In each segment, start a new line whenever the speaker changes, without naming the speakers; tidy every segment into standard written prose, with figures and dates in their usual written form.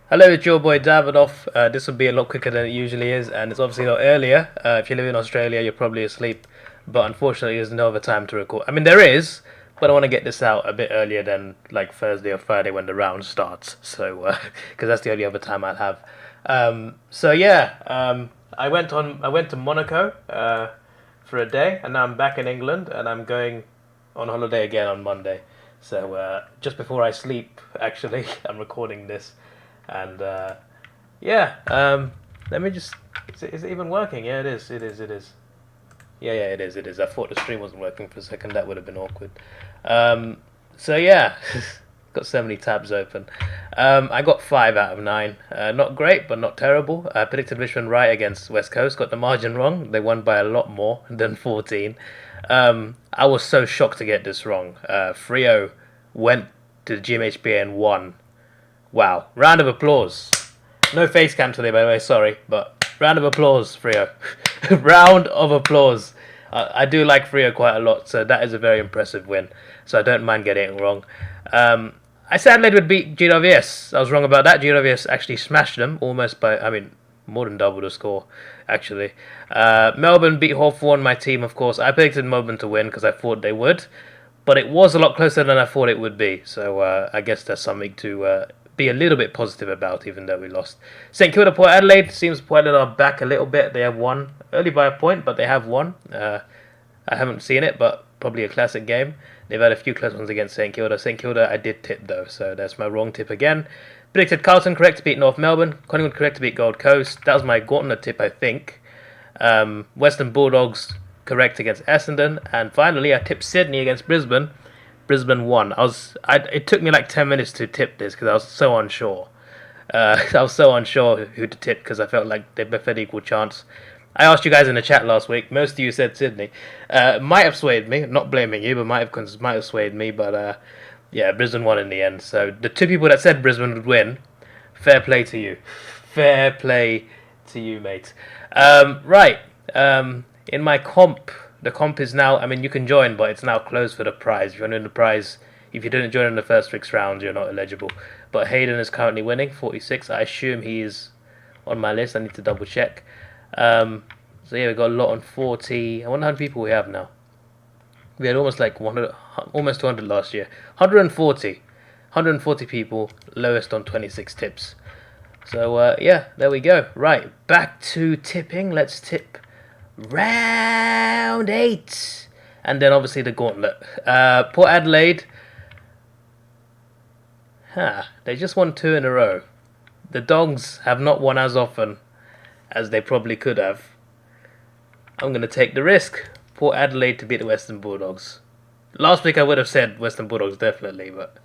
Hello, it's your boy Davidoff. This will be a lot quicker than it usually is, and it's obviously a lot earlier. If you live in Australia, you're probably asleep, but unfortunately, there's no other time to record. I mean, there is, but I want to get this out a bit earlier than like Thursday or Friday when the round starts. So, because that's the only other time I'll have. I went to Monaco for a day, and now I'm back in England, and I'm going on holiday again on Monday. So just before I sleep, actually, I'm recording this. And yeah, let me just. Is it even working? Yeah, it is. It is. It is. Yeah, it is. It is. I thought the stream wasn't working for a second. That would have been awkward. So yeah, got so many tabs open. I got 5 out of 9. Not great, but not terrible. I predicted Richmond right against West Coast. Got the margin wrong. They won by a lot more than 14. I was so shocked to get this wrong. Frio went to the GMHBA and won. Wow. Round of applause. No face cam today, by the way, sorry, but round of applause, Frio. Round of applause. I do like Frio quite a lot, so that is a very impressive win. So I don't mind getting it wrong. I said Adelaide would beat GWS. I was wrong about that. GWS actually smashed them almost by, more than double the score, actually. Melbourne beat Hawthorn, my team, of course. I predicted Melbourne to win because I thought they would, but it was a lot closer than I thought it would be. So I guess that's something to be a little bit positive about, even though we lost. St Kilda Port Adelaide. Seems Port Adelaide are back a little bit. They have won early by a point, but they have won. I haven't seen it, but probably a classic game. They've had a few close ones against St Kilda. St Kilda I did tip though, so that's my wrong tip again. Predicted Carlton correct to beat North Melbourne. Collingwood correct to beat Gold Coast. That was my gauntlet tip, I think. Western Bulldogs correct against Essendon, and finally I tipped Sydney against Brisbane. Brisbane won. It took me like 10 minutes to tip this because I was so unsure. I was so unsure who to tip because I felt like they both had equal chance. I asked you guys in the chat last week. Most of you said Sydney. Might have swayed me. Not blaming you, but might have swayed me. But yeah, Brisbane won in the end. So the two people that said Brisbane would win, fair play to you. Fair play to you, mate. Right. In my comp. The comp is now, you can join, but it's now closed for the prize. If you're in the prize, if you didn't join in the first 6 rounds, you're not eligible. But Hayden is currently winning, 46. I assume he is on my list. I need to double check. So yeah, we got a lot on 40. I wonder how many people we have now. We had almost like 100, almost 200 last year. 140 people, lowest on 26 tips. So yeah, there we go. Right, back to tipping. Let's tip round 8, and then obviously the gauntlet. Port Adelaide, they just won 2 in a row. The Dogs have not won as often as they probably could have. I'm going to take the risk. Port Adelaide to beat the Western Bulldogs. Last week I would have said Western Bulldogs definitely, but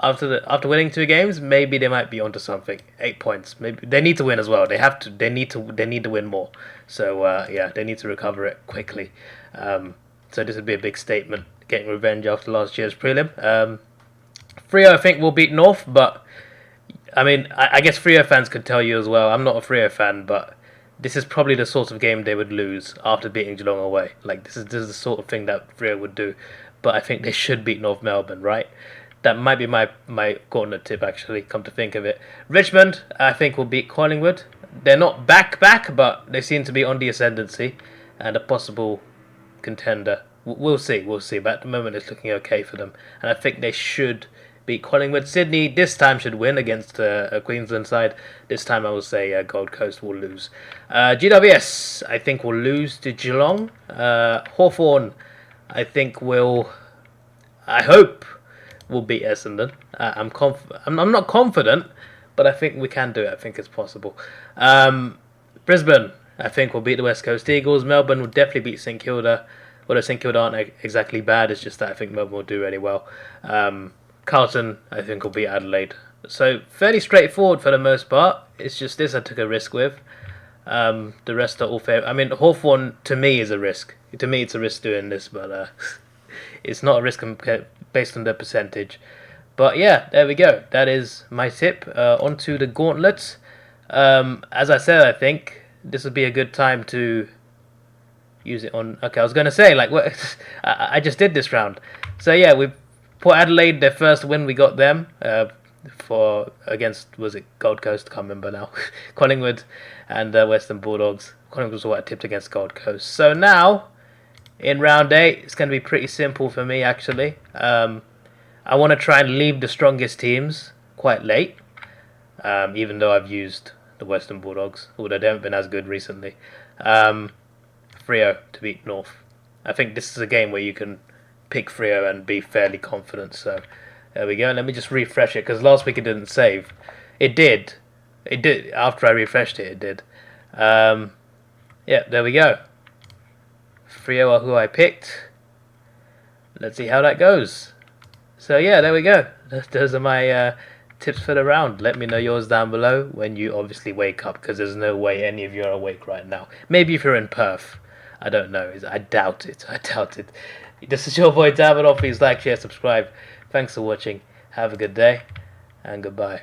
after winning 2 games, maybe they might be onto something. 8 points. Maybe they need to win as well. They have to. They need to win more. So yeah, they need to recover it quickly. So this would be a big statement, getting revenge after last year's prelim. Freo I think will beat North, but I guess Freo fans could tell you as well. I'm not a Freo fan, but this is probably the sort of game they would lose after beating Geelong away. Like this is the sort of thing that Freo would do. But I think they should beat North Melbourne, right? That might be my gauntlet tip, actually, come to think of it. Richmond, I think, will beat Collingwood. They're not back, but they seem to be on the ascendancy and a possible contender. We'll see. But at the moment, it's looking okay for them. And I think they should beat Collingwood. Sydney, this time, should win against a Queensland side. This time, I will say Gold Coast will lose. GWS, I think, will lose to Geelong. Hawthorn, I think, I hope will beat Essendon. I'm not confident, but I think we can do it. I think it's possible. Brisbane, I think, will beat the West Coast Eagles. Melbourne will definitely beat St Kilda. Although St Kilda aren't exactly bad, it's just that I think Melbourne will do really well. Carlton, I think, will beat Adelaide. So fairly straightforward for the most part. It's just this I took a risk with. The rest are all fair. Hawthorn to me is a risk. To me, it's a risk doing this, but it's not a risk based on the percentage. But yeah, there we go. That is my tip. Onto the gauntlet. As I said, I think this would be a good time to use it on. Okay, I was going to say, like, what? I just did this round. So yeah, we Port Adelaide, their first win, we got them. for against, was it Gold Coast? Can't remember now. Collingwood and Western Bulldogs. Collingwood was what I tipped against Gold Coast. So now in round 8, it's going to be pretty simple for me actually. I want to try and leave the strongest teams quite late, even though I've used the Western Bulldogs, although they haven't been as good recently. Freo to beat North. I think this is a game where you can pick Freo and be fairly confident. So there we go. Let me just refresh it, because last week it didn't save. It did. It did. After I refreshed it, it did. Yeah, there we go. Freo are who I picked. Let's see how that goes. So yeah, there we go. Those are my tips for the round. Let me know yours down below when you obviously wake up, because there's no way any of you are awake right now. Maybe if you're in Perth. I don't know. I doubt it. I doubt it. This is your boy Davidoff. Please like, share, subscribe. Thanks for watching. Have a good day and goodbye.